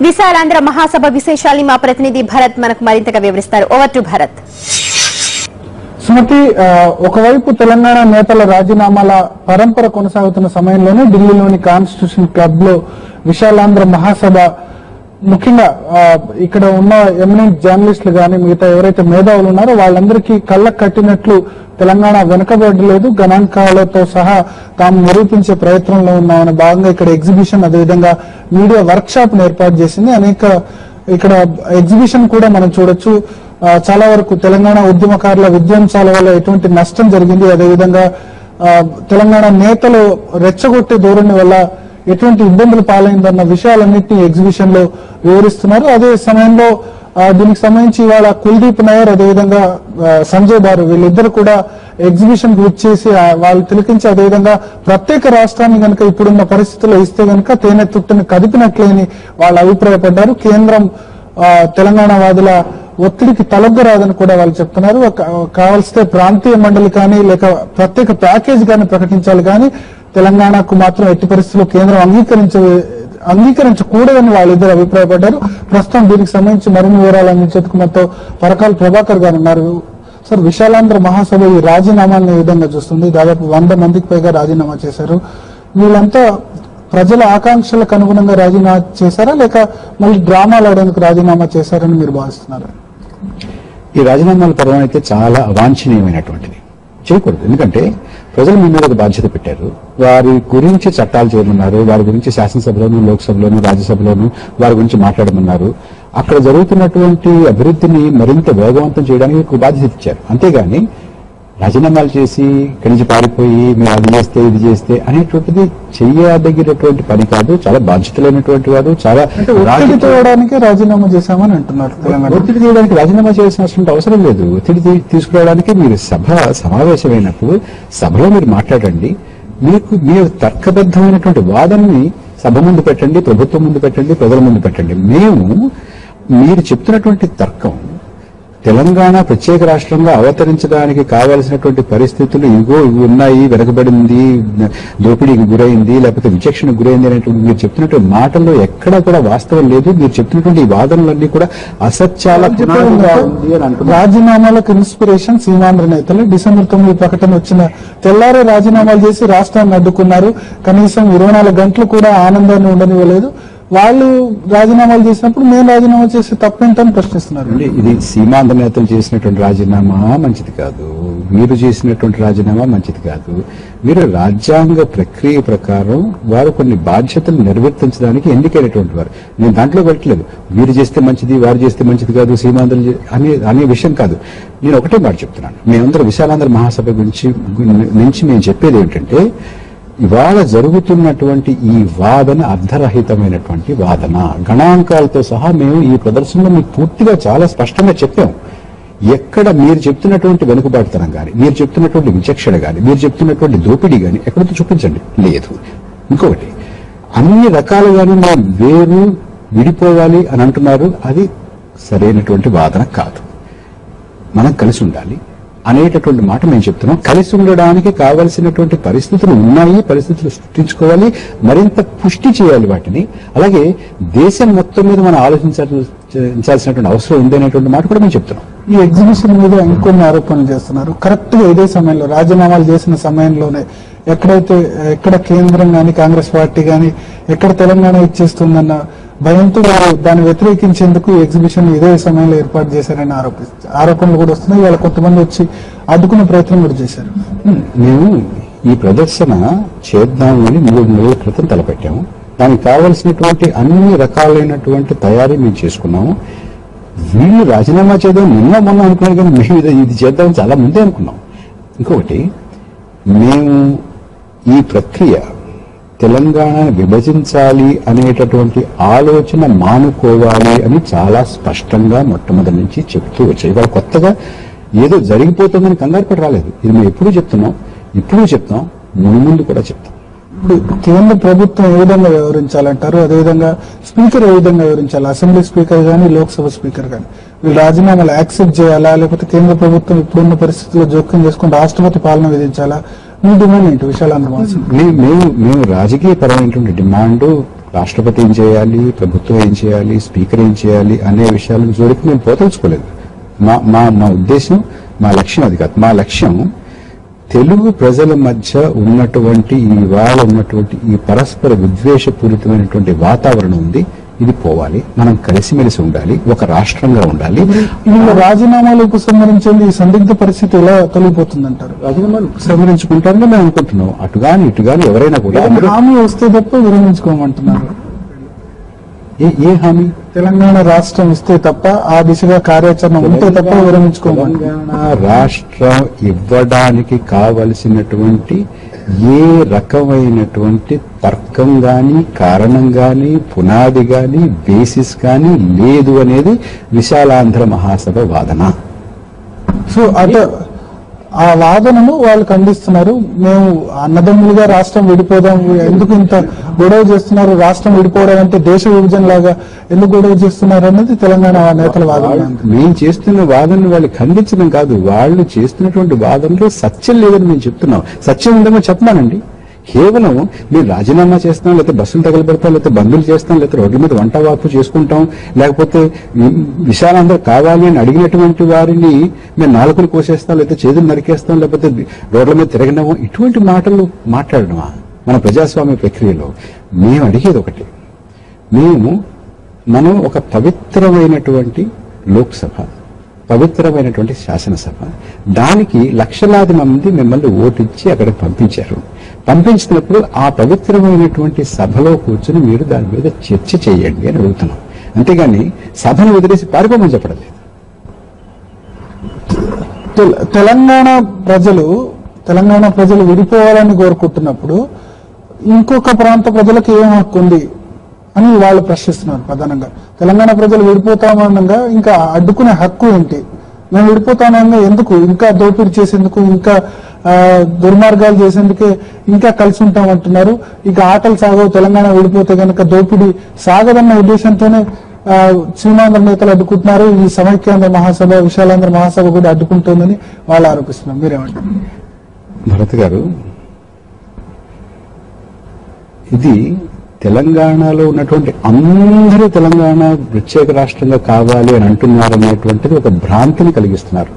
విశాలాంధ్ర మహాసభ విశేషాల్ని మా ప్రతినిధి భరత్ మనకు మరింతగా వివరిస్తారు. Over to Bharat. సుమతి, ఒకవైపు తెలంగాణ నేతల రాజీనామాల పరంపర కొనసాగుతున్న సమయంలోనే ఢిల్లీలోని కాన్స్టిట్యూషన్ క్లబ్ లో విశాలాంధ్ర మహాసభ ముఖ్యంగా ఇక్కడ ఉన్న ఎమినెంట్ జర్నలిస్టులు గాని మిగతా ఎవరైతే మేధావులు ఉన్నారో వాళ్ళందరికీ కళ్ళకు కట్టినట్లు తెలంగాణ వెనుకబడలేదు, గణాంకాలతో సహా తాము నిరూపించే ప్రయత్నంలో ఉన్నామన్న భాగంగా ఇక్కడ ఎగ్జిబిషన్ అదేవిధంగా మీడియా వర్క్ షాప్ ఏర్పాటు చేసింది. ఇక్కడ ఎగ్జిబిషన్ కూడా మనం చూడొచ్చు. చాలా వరకు తెలంగాణ ఉద్యమకారుల విధ్వంసాల వల్ల ఎటువంటి నష్టం జరిగింది, అదేవిధంగా తెలంగాణ నేతలు రెచ్చగొట్టే ధోరణి వల్ల ఎటువంటి ఇబ్బందులు పాలైందన్న విషయాలన్నింటినీ ఎగ్జిబిషన్ లో వివరిస్తున్నారు. అదే సమయంలో దీనికి సంబంధించి ఇవాళ కుల్దీప్ నాయర్ అదేవిధంగా సంజయ్ బారు వీళ్ళిద్దరు కూడా ఎగ్జిబిషన్ కు వచ్చేసి వాళ్ళు తిలకించి అదేవిధంగా ప్రత్యేక రాష్ట్రాన్ని కనుక ఇప్పుడున్న పరిస్థితుల్లో ఇస్తే కనుక తేనె తుట్టుని కదిపినట్లేని వాళ్ళు అభిప్రాయపడ్డారు. కేంద్రం తెలంగాణ వాదుల ఒత్తిడికి తలొగ్గరాదని కూడా వాళ్ళు చెప్తున్నారు. కావలసితే ప్రాంతీయ మండలి కానీ లేక ప్రత్యేక ప్యాకేజ్ కానీ ప్రకటించాలి కానీ తెలంగాణకు మాత్రం ఎట్టి పరిస్థితుల్లో కేంద్రం అంగీకరించకూడదని వాళ్ళిద్దరు అభిప్రాయపడ్డారు. ప్రస్తుతం దీనికి సంబంధించి మరిన్ని వివరాలు అందించేందుకు మనతో పరకాల ప్రభాకర్ గారు ఉన్నారు. సార్, విశాలాంధ్ర మహాసభ ఈ రాజీనామాలను ఏ విధంగా చూస్తుంది? దాదాపు 100 మందికి పైగా రాజీనామా చేశారు. వీళ్ళంతా ప్రజల ఆకాంక్షలకు అనుగుణంగా రాజీనామా చేశారా లేక మళ్ళీ డ్రామాలు ఆడేందుకు రాజీనామా చేశారని మీరు భావిస్తున్నారు? ఈ రాజీనామాల పర్వం అయితే చాలా అవాంఛనీయమైనటువంటిది, చేయకూడదు. ఎందుకంటే ప్రజలు మీ మీద ఒక బాధ్యత పెట్టారు, వారి గురించి చట్టాలు చేయమన్నారు, వారి గురించి శాసనసభలోను లోక్సభలోను రాజ్యసభలోను వారి గురించి మాట్లాడమన్నారు. అక్కడ జరుగుతున్నటువంటి అభివృద్ధిని మరింత వేగవంతం చేయడానికి ఒక బాధ్యత ఇచ్చారు. అంతేగాని రాజీనామాలు చేసి ఇక్కడి నుంచి పారిపోయి మీరు అది చేస్తే ఇది చేస్తే అనేటువంటిది చెయ్యదగినటువంటి పని కాదు. చాలా బాధ్యతలైనటువంటి వారు, చాలా ఒత్తిడి తేవడానికి రాజీనామా చేశామని అంటున్నారు. ఒత్తిడి తీయడానికి రాజీనామా చేయాల్సిన అవసరం లేదు. ఒత్తిడి తీసుకురావడానికి మీరు సమావేశమైనప్పుడు సభలో మీరు మాట్లాడండి, మీరు తర్కబద్ధమైనటువంటి వాదనని సభ ముందు పెట్టండి, ప్రభుత్వం ముందు పెట్టండి, ప్రజల ముందు పెట్టండి. మీరు చెప్తున్నటువంటి తర్కం తెలంగాణ ప్రత్యేక రాష్ట్రంగా అవతరించడానికి కావాల్సినటువంటి పరిస్థితులు ఇవి ఉన్నాయి, వెనకబడింది, దోపిడీకి గురైంది, లేకపోతే విచక్షణకు గురైంది అనేటువంటి మీరు చెప్తున్నటువంటి మాటల్లో ఎక్కడా కూడా వాస్తవం లేదు. మీరు చెప్తున్నటువంటి ఈ వాదనలన్నీ కూడా అసత్యాల పునాదిగా ఉంది అని అంటున్నారు. రాజీనామాలకు ఇన్స్పిరేషన్ సీమాంధ్ర నేతలు డిసెంబర్ 9 ప్రకటన వచ్చిన తెల్లారే రాజీనామాలు చేసి రాష్ట్రాన్ని అడ్డుకున్నారు. కనీసం 24 గంటలు కూడా ఆనందాన్ని ఉండనివ్వలేదు. వాళ్ళు రాజీనామాలు చేసినప్పుడు మేము రాజీనామా చేసి తప్పేంటని ప్రశ్నిస్తున్నారు. ఇది సీమాంధ్ర నేతలు చేసినటువంటి రాజీనామా మంచిది కాదు, మీరు చేసినటువంటి రాజీనామా మంచిది కాదు. మీరు రాజ్యాంగ ప్రక్రియ ప్రకారం వారు కొన్ని బాధ్యతలు నిర్వర్తించడానికి ఎన్నికైనటువంటి వారు. నేను దాంట్లో పెట్టలేదు మీరు చేస్తే మంచిది వారు చేస్తే మంచిది కాదు సీమాంధ్ర అనే విషయం కాదు. నేను ఒకటే మాట చెప్తున్నాను, మేమందరూ విశాలాంధ్ర మహాసభ నుంచి మేము చెప్పేది ఏంటంటే ఇవాళ జరుగుతున్నటువంటి ఈ వాదన అర్ధరహితమైనటువంటి వాదన. గణాంకాలతో సహా మేము ఈ ప్రదర్శనలో మీకు పూర్తిగా చాలా స్పష్టంగా చెప్పాం. ఎక్కడ మీరు చెప్తున్నటువంటి వెనుకబాటుతనం కానీ, మీరు చెప్తున్నటువంటి విచక్షణ కానీ, మీరు చెప్తున్నటువంటి దోపిడీ కానీ ఎక్కడితో చూపించండి. లేదు. ఇంకొకటి, అన్ని రకాలుగాను మేము విడిపోవాలి అని అంటున్నారు. అది సరైనటువంటి వాదన కాదు. మనం కలిసి ఉండాలి అనేటటువంటి మాట మేము చెప్తున్నాం. కలిసి ఉండడానికి కావలసినటువంటి పరిస్థితులు ఉన్నాయి, పరిస్థితులు సృష్టించుకోవాలి, మరింత పుష్టి చేయాలి వాటిని. అలాగే దేశం మొత్తం మీద మనం ఆలోచించాల్సినటువంటి అవసరం ఉంది అనేటువంటి మాట కూడా మేము చెప్తున్నాం. ఈ ఎగ్జిబిషన్ మీద ఇంకొన్ని ఆరోపణలు చేస్తున్నారు. కరెక్ట్ గా ఇదే సమయంలో రాజీనామాలు చేసిన సమయంలోనే ఎక్కడ కేంద్రం గాని కాంగ్రెస్ పార్టీ గాని ఎక్కడ తెలంగాణ ఇచ్చేస్తుందన్న భయంతో వారు దాన్ని వ్యతిరేకించేందుకు ఈ ఎగ్జిబిషన్ ఇదే సమయంలో ఏర్పాటు చేశారని ఆరోపణలు కూడా వస్తున్నాయి. వాళ్ళ కొంతమంది వచ్చి అడ్డుకునే ప్రయత్నం కూడా చేశారు. మేము ఈ ప్రదర్శన చేద్దామని 3 నెలల క్రితం తలపెట్టాము. దానికి కావలసినటువంటి అన్ని రకాలైనటువంటి తయారీ మేము చేసుకున్నాము. వీళ్ళు రాజీనామా చేద్దాం నిన్న మొన్న అనుకున్నాం, కానీ మేము ఇది చేద్దామని చాలా ముందే అనుకున్నాం. ఇంకొకటి, మేము ఈ ప్రక్రియ తెలంగాణను విభజించాలి అనేటటువంటి ఆలోచన మానుకోవాలి అని చాలా స్పష్టంగా మొట్టమొదటి నుంచి చెప్తూ వచ్చాయి. ఇవాళ కొత్తగా ఏదో జరిగిపోతుందని కంగారు పడి రాలేదు. ఇది మేము ఎప్పుడూ చెప్తున్నాం, ఇప్పుడు చెప్తాం, ముందు కూడా చెప్తాం. ఇప్పుడు కేంద్ర ప్రభుత్వం ఏ విధంగా వ్యవహరించాలంటారు? అదేవిధంగా స్పీకర్ ఏ విధంగా వ్యవహరించాలి? అసెంబ్లీ స్పీకర్ కానీ లోక్సభ స్పీకర్ కానీ వీళ్ళు రాజీనామాలు యాక్సెప్ట్ చేయాలా, లేకపోతే కేంద్ర ప్రభుత్వం ఇప్పుడున్న పరిస్థితుల్లో జోక్యం చేసుకుని రాష్ట్రపతి పాలన విధించాలా? మీ డిమాండ్ ఏంటి విశాలాంధ్ర మహాసభ? మేము రాజకీయ పరమైనటువంటి డిమాండ్ రాష్ట్రపతి ఏం చేయాలి, ప్రభుత్వం ఏం చేయాలి, స్పీకర్ ఏం చేయాలి అనే విషయాలను జోలికి మేము పోతలుచుకోలేదు. మా మా మా ఉద్దేశం, మా లక్ష్యం అది కాదు. మా లక్ష్యం తెలుగు ప్రజల మధ్య ఉన్నటువంటి ఇవాళ ఉన్నటువంటి ఈ పరస్పర విద్వేషపూరితమైనటువంటి వాతావరణం ఉంది, ఇది పోవాలి. మనం కలిసిమెలిసి ఉండాలి, ఒక రాష్ట్రంగా ఉండాలి. వీళ్ళ రాజీనామాలు ఉపసంహరించేది ఈ సందిగ్ధ పరిస్థితి ఎలా తొలగిపోతుందంటారు? రాజీనామాలు ఉపసంహరించుకుంటారని మేము అనుకుంటున్నాం. అటుగాని ఇటుగాని ఎవరైనా కూడా హామీ వస్తే తప్ప విరమించుకోమంటున్నారు. ఏ హామీ? తెలంగాణ రాష్ట్రం ఇస్తే తప్ప, ఆ దిశగా కార్యాచరణ ఉంటే తప్ప విరమించుకోమంటున్నారు. తెలంగాణ రాష్ట్రం ఇవ్వడానికి కావలసినటువంటి ఏ రకమైనటువంటి తర్కం గాని, కారణం గాని, పునాది గాని, బేసిస్ గాని లేదు అనేది విశాలాంధ్ర మహాసభ వాదన. సో అటు ఆ వాదనను వాళ్ళు ఖండిస్తున్నారు. మేము అన్నదమ్ములుగా రాష్ట్రం విడిపోదాం, ఎందుకు ఇంత గొడవ చేస్తున్నారు, రాష్ట్రం విడిపోవడం అంటే దేశ విభజన లాగా ఎందుకు గొడవ చేస్తున్నారు అన్నది తెలంగాణ నేతల వాదన. మేము చేస్తున్న వాదనను వాళ్ళు ఖండించడం కాదు, వాళ్ళు చేస్తున్నటువంటి వాదనలో సత్యం లేదని మేము చెప్తున్నాం. సత్యం ఉందేమో చెప్పమానండి. కేవలం మీరు రాజీనామా చేస్తాం, లేకపోతే బస్సులు తగలబెడతాం, లేకపోతే బంధువులు చేస్తాం, లేకపోతే రోడ్ల మీద వంట వాపు చేసుకుంటాం, లేకపోతే విశాలాంధ్ర కావాలి అని అడిగినటువంటి వారిని మేము నాలుకలు కోసేస్తాం, లేకపోతే చేతులు నరికేస్తాం, లేకపోతే రోడ్ల మీద తిరగడము, ఇటువంటి మాటలు మాట్లాడడమా మన ప్రజాస్వామ్య ప్రక్రియలో? మేము అడిగేది ఒకటి, మనం ఒక పవిత్రమైనటువంటి లోక్సభ, పవిత్రమైనటువంటి శాసనసభ, దానికి లక్షలాది మంది మిమ్మల్ని ఓటిచ్చి అక్కడికి పంపించారు. పంపించినప్పుడు ఆ పవిత్రమైనటువంటి సభలో కూర్చుని మీరు దాని మీద చర్చ చేయండి అని అడుగుతున్నాం. అంతేగాని సభను వదిలేసి పారిపోమని చెప్పడం లేదు. తెలంగాణ ప్రజలు విడిపోవాలని కోరుకుంటున్నప్పుడు ఇంకొక ప్రాంత ప్రజలకు ఏం హక్కు ఉంది అని వాళ్ళు ప్రశ్నిస్తున్నారు. ప్రధానంగా తెలంగాణ ప్రజలు విడిపోతామనగా ఇంకా అడ్డుకునే హక్కు ఏంటి? మేము విడిపోతామనగా ఎందుకు ఇంకా దోపిడీ చేసేందుకు, ఇంకా దుర్మార్గాలు చేసేందుకే ఇంకా కలిసి ఉంటామంటున్నారు. ఇక ఆటలు సాగవు, తెలంగాణ విడిపోతే కనుక దోపిడీ సాగదన్న ఉద్దేశంతోనే సీమాంధ్ర నేతలు అడ్డుకుంటున్నారు. ఈ సమైక్యాంధ్ర మహాసభ, విశాలాంధ్ర మహాసభ కూడా అడ్డుకుంటోందని వాళ్ళు ఆరోపిస్తున్నారు. మీరేమంటారు? భరత్ గారు, ఇది తెలంగాణలో ఉన్నటువంటి అందరూ తెలంగాణ ప్రత్యేక రాష్ట్రంగా కావాలి అని అంటున్నారనేటువంటిది ఒక భ్రాంతిని కలిగిస్తున్నారు.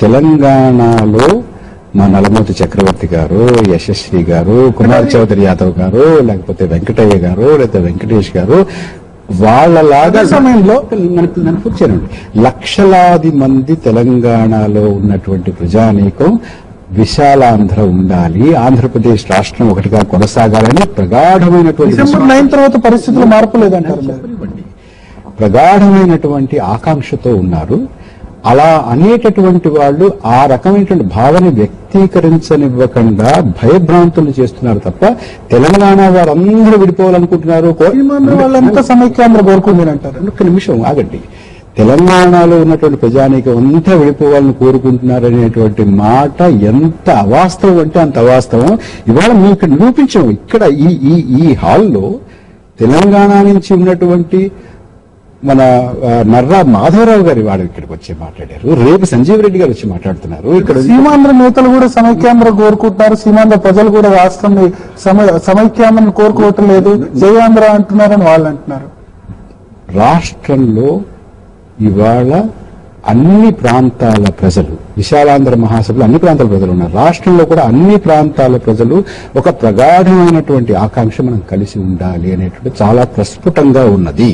తెలంగాణలో మా నలమూర్తి చక్రవర్తి గారు, యశస్వి గారు, కుమార్ చౌదరి యాదవ్ గారు, లేకపోతే వెంకటయ్య గారు, లేకపోతే వెంకటేష్ గారు, వాళ్ళలాగా సమయంలో నన్ను కూర్చోనండి, లక్షలాది మంది తెలంగాణలో ఉన్నటువంటి ప్రజానీకం విశాలాంధ్ర ఉండాలి, ఆంధ్రప్రదేశ్ రాష్ట్రం ఒకటిగా కొనసాగాలని ప్రగాఢమైనటువంటి డిసెంబర్ 9 తర్వాత పరిస్థితులు మార్పు లేదంటారు. ప్రగాఢమైనటువంటి ఆకాంక్షతో ఉన్నారు. అలా అనేటటువంటి వాళ్ళు ఆ రకమైనటువంటి భావన వ్యక్తీకరించనివ్వకుండా భయభ్రాంతులు చేస్తున్నారు తప్ప తెలంగాణ వారందరూ విడిపోవాలనుకుంటున్నారు. వాళ్ళంతా సమైక్యాంధ్ర కోరుకుంటారంటారు. ఒక్క నిమిషం ఆగండి. తెలంగాణలో ఉన్నటువంటి ప్రజానీకం అంతా విడిపోవాలని కోరుకుంటున్నారనేటువంటి మాట ఎంత అవాస్తవం అంటే అంత అవాస్తవం. ఇవాళ మేము ఇక్కడ నిరూపించాము. ఇక్కడ ఈ హాల్లో తెలంగాణ నుంచి ఉన్నటువంటి మన నర్రా మాధవరావు గారి వాడు ఇక్కడికి వచ్చి మాట్లాడారు. రేపు సంజీవ్ రెడ్డి గారు వచ్చి మాట్లాడుతున్నారు. ఇక్కడ సీమాంధ్ర నేతలు కూడా సమైక్యాంధ్ర కోరుకుంటున్నారు. సీమాంధ్ర ప్రజలు కూడా రాష్ట్రాన్ని సమైక్యాంధ్రను కోరుకోవటం లేదు, జయాంధ్ర అంటున్నారని వాళ్ళు అంటున్నారు. రాష్ట్రంలో ఇవాళ అన్ని ప్రాంతాల ప్రజలు, విశాలాంధ్ర మహాసభలో అన్ని ప్రాంతాల ప్రజలు ఉన్నారు. రాష్ట్రంలో కూడా అన్ని ప్రాంతాల ప్రజలు ఒక ప్రగాఢమైనటువంటి ఆకాంక్ష మనం కలిసి ఉండాలి అనేటువంటి చాలా ప్రస్ఫుటంగా ఉన్నది.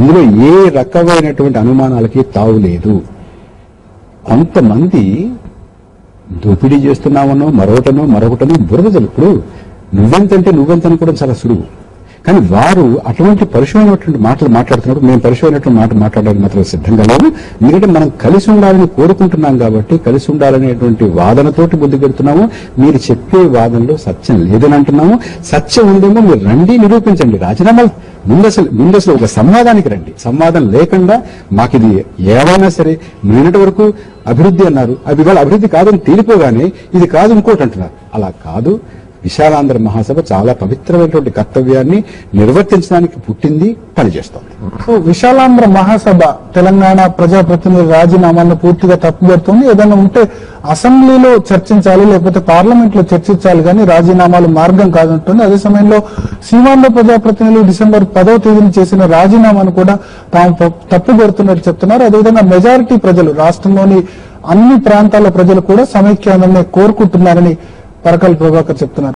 ఇందులో ఏ రకమైనటువంటి అనుమానాలకి తావు లేదు. కొంతమంది దోపిడీ చేస్తున్నామనో మరొకటనో బురద ఇప్పుడు నువ్వెంతంటే నువ్వెంతని కూడా చాలా సులువు. కానీ వారు అటువంటి పరుషమైనటువంటి మాటలు మాట్లాడుతున్నప్పుడు మేము పరుషమైనటువంటి మాట మాట్లాడడానికి మాత్రం సిద్ధంగా లేము. ఎందుకంటే మనం కలిసి ఉండాలని కోరుకుంటున్నాం కాబట్టి కలిసి ఉండాలనేటువంటి వాదనతోటి ముందుకెడుతున్నాము. మీరు చెప్పే వాదనలో సత్యం లేదని అంటున్నాము. సత్యం ఉందేమో మీరు రండి, నిరూపించండి. రాజీనామాలు ముందసలు ఒక సంవాదానికి రండి. సంవాదం లేకుండా మాకిది ఏమైనా సరే నిన్నటి వరకు అభివృద్ధి అన్నారు, అది ఇవాళ అభివృద్ధి కాదని తేలిపోగానే ఇది కాదు ఇంకోటి అంటున్నారు. అలా కాదు. విశాలాంధ్ర మహాసభ చాలా పవిత్రమైనటువంటి కర్తవ్యాన్ని నిర్వర్తించడానికి పుట్టింది, పనిచేస్తోంది. సో విశాలాంధ్ర మహాసభ తెలంగాణ ప్రజాప్రతినిధుల రాజీనామాను పూర్తిగా తప్పుపడుతుంది. ఏదైనా ఉంటే అసెంబ్లీలో చర్చించాలి, లేకపోతే పార్లమెంట్ లో చర్చించాలి, కానీ రాజీనామాలు మార్గం కాదంటుంది. అదే సమయంలో సీమాంధ్ర ప్రజాప్రతినిధులు డిసెంబర్ 10వ తేదీన చేసిన రాజీనామాను కూడా తాము తప్పుపడుతున్నట్టు చెప్తున్నారు. అదేవిధంగా మెజారిటీ ప్రజలు, రాష్ట్రంలోని అన్ని ప్రాంతాల ప్రజలు కూడా సమైక్యాంధ్రనే కోరుకుంటున్నారని పరకాల ప్రభాకర్ చెప్తున్నారు.